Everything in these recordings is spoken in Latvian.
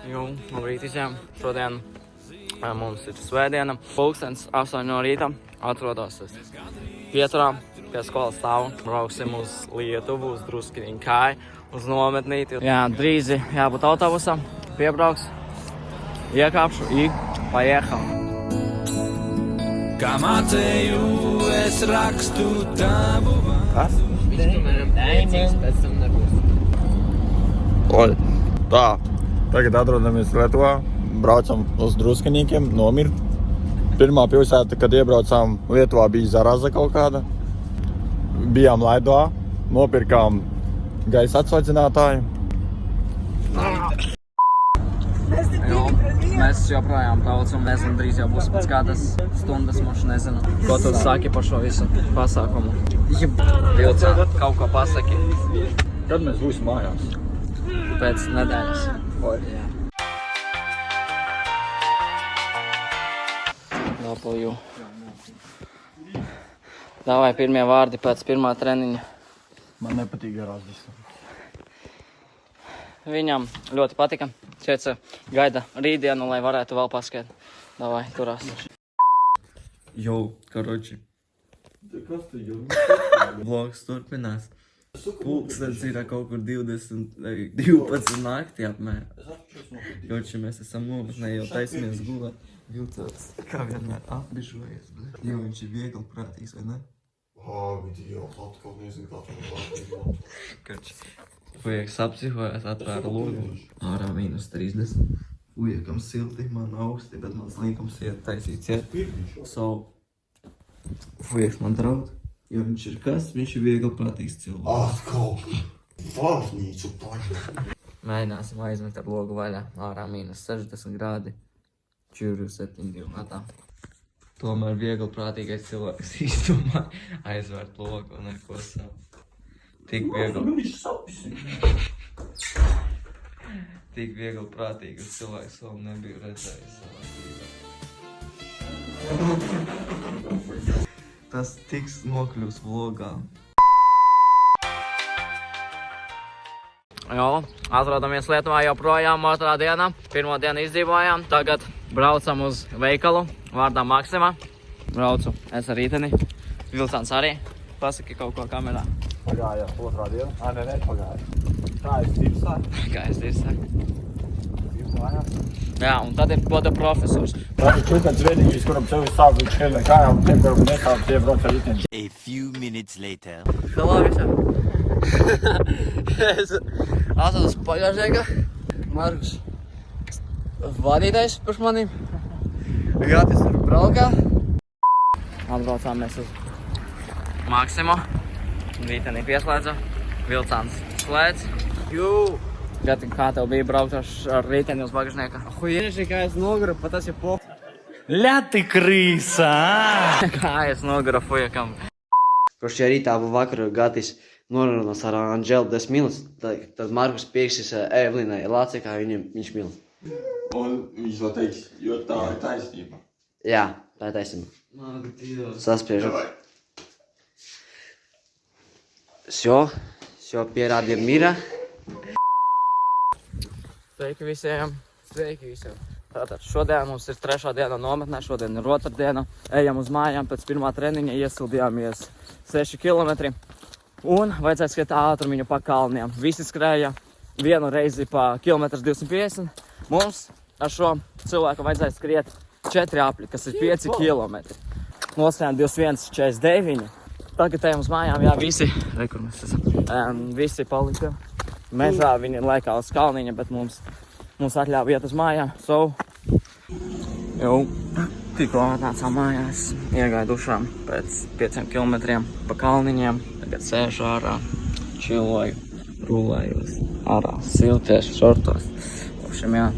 Labrīt visiem. Šodien mums ir svētdiena. Pulkstens 8 no rīta. Atrodos Pieturā pie skolas stāvu. Brauksim uz Lietuvu, uz Druskiniņu kāju, uz nometnīti. Jā, drīz jābūt autobusam. Piebrauks. Iekāpšu i paiekam. Kā mācēju, es rakstu tavu. Kas? Neicīgs, pēc tam nebūs. Oi, tā. Tagad atrodamies Lietuvā. Braucam uz Druskinīkiem, nomirt. Pirmā pilsēta, kad iebraucām Lietuvā, bija Zaraza kaut kāda. Bijām Laidovā, nopirkām gaisa atsvaidzinātāju. Mēs joprojām braucam, nezinu, drīz jau būs pēc kādas stundas, mums nezinu. Ko tu saki par šo visu pasākumu? Vilcā, kaut ko pasaki. Kad mēs būsim mājās? Pēc nedēļas. Oi. Jā. Lapulju. Davai pirmie vārdi pēc pirmā treniņa. Man nepatīk garās diskusijas. Viņam ļoti patika. Čeca gaida rītdienu, lai varētu vēl paskēt. Davai, turās. Jau, karoči. Kas tu jau? Vlogs turpinās. Pulkstens ir kaut kur 12 naktī apmēram. Joči, mēs esam nometnē, jau taisamies gulēt. Vilcās, kā vienmēr apbižojies. Jo, viņš ir viegli prātīgs, vai ne? Idiots, atkal nezinu, kā tu prātīgi. Karoči, Ujeks apsihojās, atvēra logu. Ārā -30. Ujekam silti, man augsti, bet mans līkums iet taisīt ciet. Ujeks man draud. Jo viņš ir kas? Viņš ir viegli prātīgs cilvēks. Atkal varnīcu paņem. Mēģināsim aizmet ar logu vaļā. Ārā -60 grādi. 4,7 matā. Tomēr viegli prātīgais cilvēks izdomā aizvērt logu un neko savu. Tik viegli prātīgas cilvēks vēl nebija redzējis savā dzīvē. Tas tiks nokļūs vlogā. Jo, atrodamies Lietuvā joprojām otrā dienā. Pirmo dienu izdzīvojām. Tagad braucam uz veikalu vārdā Maksima. Braucu es ar rīteni. Vilcāns arī. Pasaki kaut ko kamerā. Pagāja otrā diena. Nē, pagāja. Kā es dirsā? Kā es dirsāku? Dirsājās. Jā, un tad ir goda profesors. Tā ir čukats vienīgais, kuram sevi sāp līdz šiem kājām, tiem, kuram nesāp, tie brauc ar riteni. A few minutes later. Halā visam. Es atrodos pagāžnieka. Markus vadītājs par maniem. Gatis tur braukā. Atbraucām mēs uz Maksimu. Rītenī pieslēdza. Vilcāns slēdz. Jū! Gati, kā tev bija braukt ar rīteni uz bagažnieka? Охуєш, яка я з ногру, потім по... Ля ти криса! Kā es noguru fujakam. Prošajā rītā vakarā Gatis norunās ar Anželu 10 minūtes, tad Markus pieksis Evelinai Lācē, kā viņš mīl. Un viņš to teiks, jo tā ir taisnība. Jā, tā ir taisnība. Saspriežam. Все pierādījumi mīra. Sveiki visiem. Sveiki visiem. Tātad šodien mums ir 3. diena nometnē, šodien ir 2. diena. Ejam uz mājām, pēc pirmā treniņa iesildījāmies 6 km. Un vajadzēja skriet ātrumiņu pa kalniem. Visi skrēja vienu reizi pa 1,250 km. Mums ar šo cilvēku vajadzēja skriet 4 apļi, kas ir 5 km. Noskrējām 21,49. Tagad ejam uz mājām, jā, visi, kur mēs esam, visi palika mežā, viņi laikā uz kalniņa, bet mums atļāva iet uz mājām. Jau tikko atnācām mājās, iegāju dušām pēc 5 km pa kalniņiem. Tagad sēžu ārā, čiloju, rulējos ārā, siltiešu šortos. Šim jā,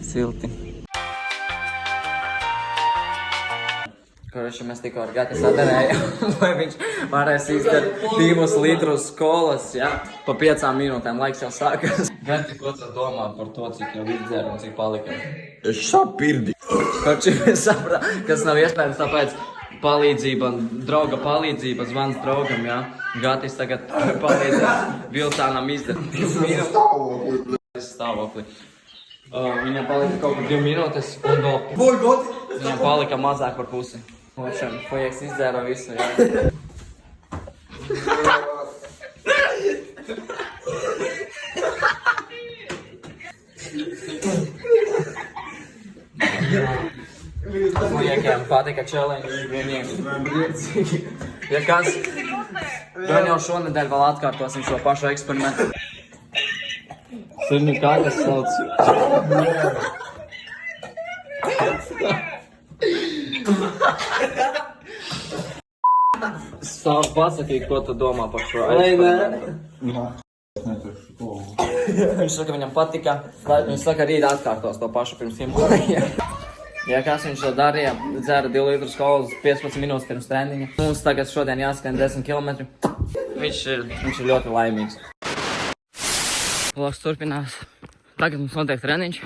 silti. Koreši mēs tikko ar Gati sadarējām, vai viņš varēs izdarīt 2 litrus skolas, jā, pa 5 minūtēm laiks jau sākas. Gati, ko tu domā par to, cik jau izdzēru un cik palika? Es sapirdi. Koreši mēs sapratām, kas nav iespējams, tāpēc palīdzība, drauga palīdzība, zvans draugam, jā. Gatis tagad palīdzēs Vilcānam izdarīt. Stāvokli. Viņam palika kaut kur 2 minūtes un vēl viņam palika mazāk par pusi. Lūkšana, paieks izdzēra visu, jā. Pujekiem patika challenge, viņiem priecīgi. Ja kas, gan jau šonedēļ vēl atkārtosim šo pašu eksperimentu. Zini, kā tas sauc? Sāc pasakīt, ko tu domā par šo eksperimentu. Viņš saka, viņam patika. Viņš saka, rīt atkārtos to pašu pirms 100 gadiem. Ja kas viņš to darīja, dzēra 2 litrus kolas 15 minūtes pirms treniņa. Mums tagad šodien jāskrien 10 km. Viņš ir ļoti laimīgs. Vlogs turpinās. Tagad mums notiek treniņš.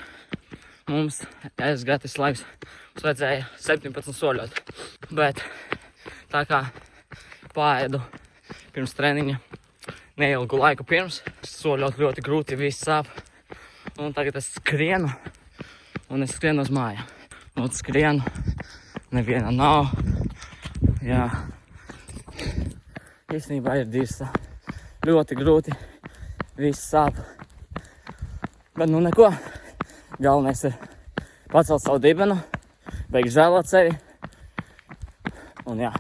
Es gratis laiks. Mums vajadzēja 17 soļot. Bet tā kā paēdu pirms treniņa neilgu laiku pirms, soļot ļoti grūti, viss sāp. Un tagad es skrienu. Un es skrienu uz mājām. Un skrienu. Neviena nav. Jā. Īstenībā ir dīsta. Ļoti grūti. Viss sāp. Bet nu neko. Galvenais ir pacelt savu dibenu, beigt žēlot sevi. Un jā.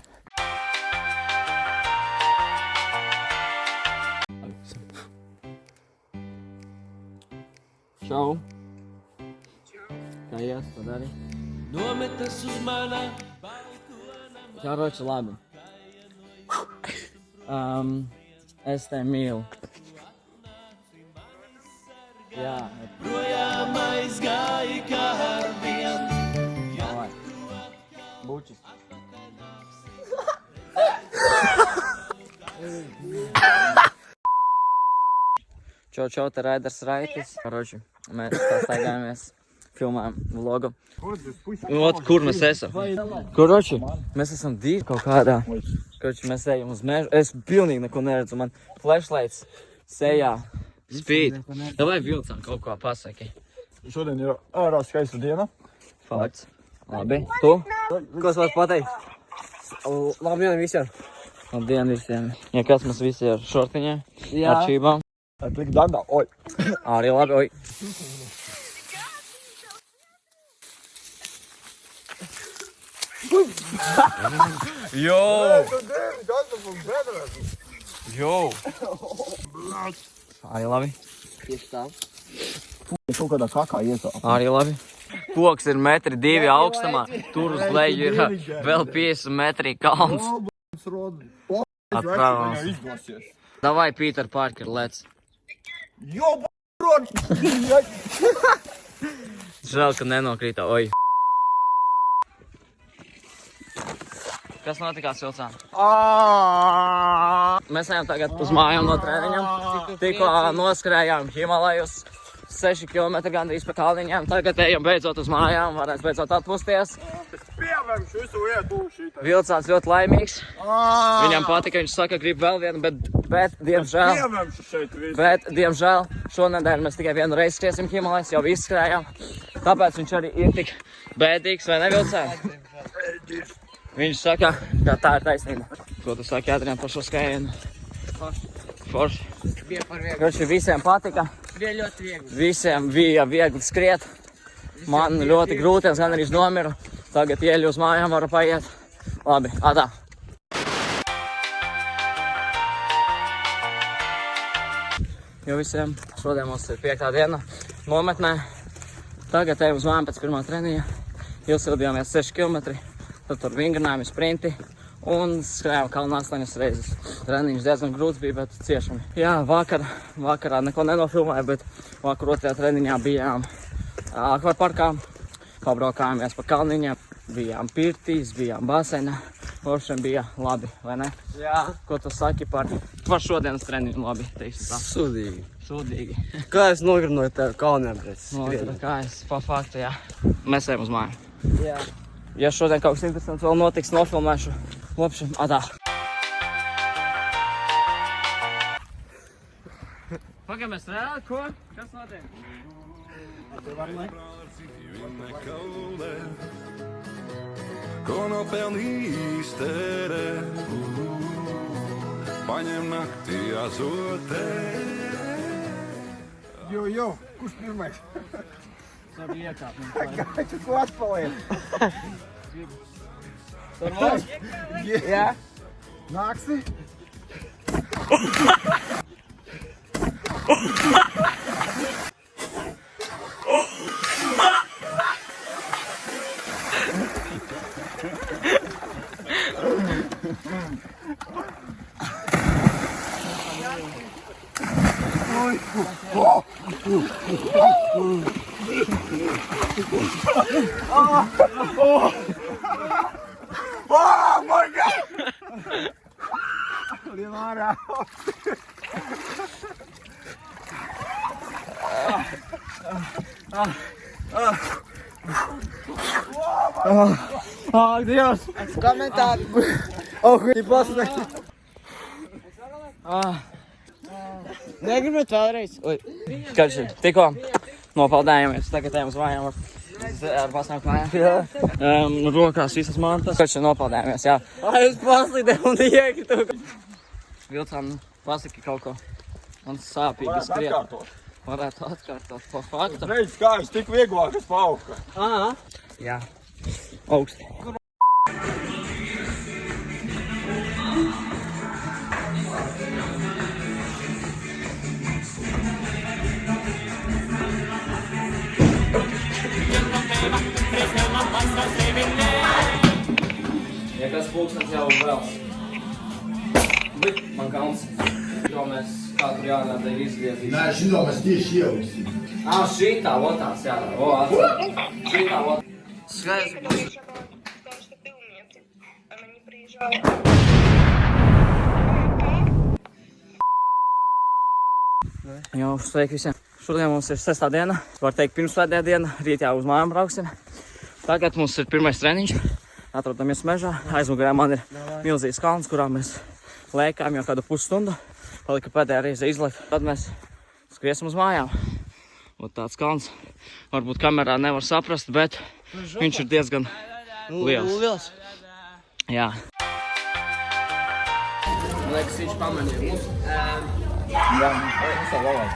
Čau. Kā ies, ko dari? Nometas uz manā Karoči, labi. Es te mīlu. Jā. projām aizgāja kā ar vienu. Davai. Bučis. Čau, te Raiders Raitis. Karoči, mēs tā staigājamies, filmējam vlogu. Ot, kur mēs esam? Karoči, mēs esam divi kaut kādā. Karoči, mēs ejam uz mežu. Es pilnīgi neko neredzu, man flashlights sejā spīd. Davai vilcām kaut ko pasaki. Šodien ir ārā skaista diena. Fakts. Labi, tu? Ko es varu pateikt? Labdien visiem. Labdien visiem. Ja kas mēs visi ar šortiņiem, ar čībām. Atlikt dandā, oi. Arī labi, oi. Jo! Jo! Arī labi. Tieši tā. Kaut kādā kakā ietā. Arī labi. Koks ir 1,2 m augstumā. Tur uz leju ir vēl 50 metri kalns. Atprāvās. Izdosies. Davai, Peter Parker, lec. Jo, brod! Žēl, ka nenokrīta, oi. Kas notikās, Vilcān? Mēs ejam tagad uz mājām no treniņam. Tikko noskrējām Himalajus 6 km gandrīz pa kalniņiem. Tagad ejam beidzot uz mājām, varēs beidzot atpūsties. Pievēršu visu vietu šitā. Vilcāns ļoti laimīgs. Viņam patika, viņš saka, grib vēl vienu, bet diemžēl. Pievēršu šeit visu. Bet, diemžēl, šonedēļ mēs tikai vienu reizi skriesim Himalajus, jau izskrējām. Tāpēc viņš arī ir tik bēdīgs, vai ne, Vilcān? Viņš saka, ka tā ir taisnība. Ko tu saki, Adrian, par šo skrējienu? Forši. Bija par viegli. Kroči, visiem patika. Bija ļoti viegli. Visiem bija viegli skriet. Man ļoti grūti, es gan arī nomiru. Tagad ieļu uz mājām, varu paiet. Labi, atā. Jo visiem šodien mums ir 5. diena nometnē. Tagad ejam uz mājām pēc pirmā treniņa. Iesildījāmies 6 km. Tad tur vingrinājumi, sprinti un skrējām kalnu 8 reizes. Treniņš diezgan grūts bija, bet ciešami. Jā, vakarā neko nenofilmēju, bet vakar 2. treniņā bijām akvaparkā. Pabraukājāmies pa kalniņiem, bijām pirtīs, bijām baseinā. Foršiem bija labi, vai ne? Jā. Ko tu saki par šodienas treniņu labi? Sudīgi. Sūdīgi. Kā es nogrinoju tev kalniem pēc Notura, kā es pa faktu, jā. Mēs ejam uz māju. Jā. Ja šodien kaut kas interesants vēl notiks, nofilmēšu. Lopšiem, atā. Pagamies reāli, ko? Kas notiek? Ko nopelnī iztērē, paņem naktī azotē. Jo, kurš pirmais? Tur iekāp. Tu ko atpaliek? Tur mums? Jā. Nāksi? Oh my God! Limara! Oh, Dios! Komentāri. Ты после. Negribat vēlreiz? Oi. Karši, tikko nopaldējāmies, tagad ejam uz mājām ar pasnāku mājām. Rokās visas mantas. Karši, nopaldējāmies, jā. Ai, es paslidēju un iekritu. Vilcām, pasaki kaut ko. Man sāpīgi skriet. Varētu atkārtot po faktu. Reiz kājas tik vieglākas pauka. Jā. Augsti. Ja kas pulkstens jau vēls. Bet man kauns. Jo mēs katru jāgādā izgriezīs. Nē, šito mēs tieši ieliksim. Šitā otās jādara. O, atcer. Šitā otās. Skaidrs. Потому что ты умница. Она не приезжала. Jau sveiki visiem. Šodien mums ir 6. diena. Var teikt pirmsvētdienas diena. Rīt jau uz mājām brauksim. Tagad mums ir pirmais treniņš. Atrodamies mežā. Aizmugurē man ir milzīgs kalns, kurā mēs lēkām jau kādu pusstundu. Palika pēdējā reize izlekt. Tad mēs skriesim uz mājām. Ot tāds kalns. Varbūt kamerā nevar saprast, bet viņš ir diezgan liels. Jā. Man liekas, viņš pamanīja mūsu. Jā, mums ir labāk.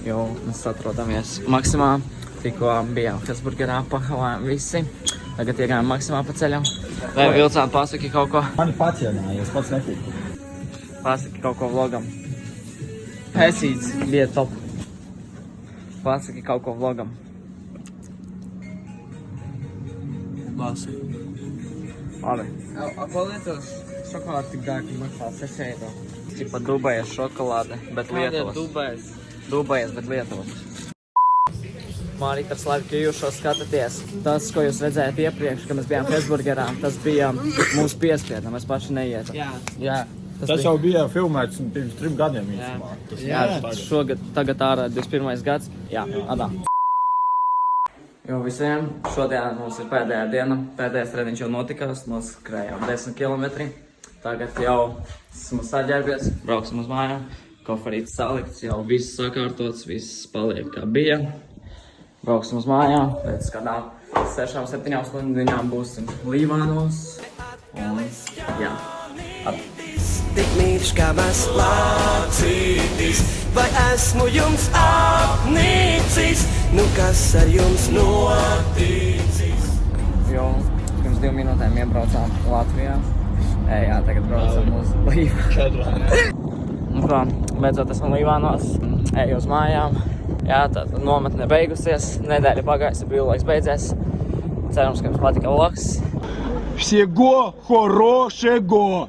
Jo, mēs atrodamies Maksimā. Tikko bijām Hesburgerā, pahavājām visi. Tagad iegājām Maksimā pa ceļam. Vai Vilcāni pasaki kaut ko? Mani pacienājies, pats netiku. Pasaki kaut ko vlogam. Hesīts bija top. Pasaki kaut ko vlogam. Lasi. Labi. Ko lietos šokolādi tik dārgi maksā 6 eiro? Tipa Dubajas šokolāde, bet Lietuvas. Dubais. Dubajas, bet Lietuvas. Mārīt, ar slavi, ka jūs šo skatāties. Tas, ko jūs redzējāt iepriekš, kad mēs bijām Hesburgerā, tas bija mūsu piespieda, mēs paši neietam. Jā. Tas jau bija filmēts pirms 3 gadiem īstumā. Jā, šogad, tagad ārā 21. gads. Jā, adā. Jo visiem, šodien mums ir pēdējā diena, pēdējais treniņš jau notikās, noskrējām 10 km. Tagad jau esmu saģērbies, brauksim uz mājām, koferītis salikts, jau viss sakārtots, viss paliek kā bija. Brauksim uz mājām, pēc kādām 6-7 stundām būsim Līvānos. Un jā, Tik mīļš kā mēs lācītis, vai esmu jums apnīcis, nu kas ar jums noticis? jo pirms 2 minūtēm iebraucām Latvijā. Jā, tagad braucam uz Līvānu. Nu kā, beidzot esmu Līvānos, eju uz mājām. Jā, tad nometne beigusies, nedēļa pagājusi, brīvlaiks beidzies. Cerams, ka jums patika vlogs. Всего хорошего!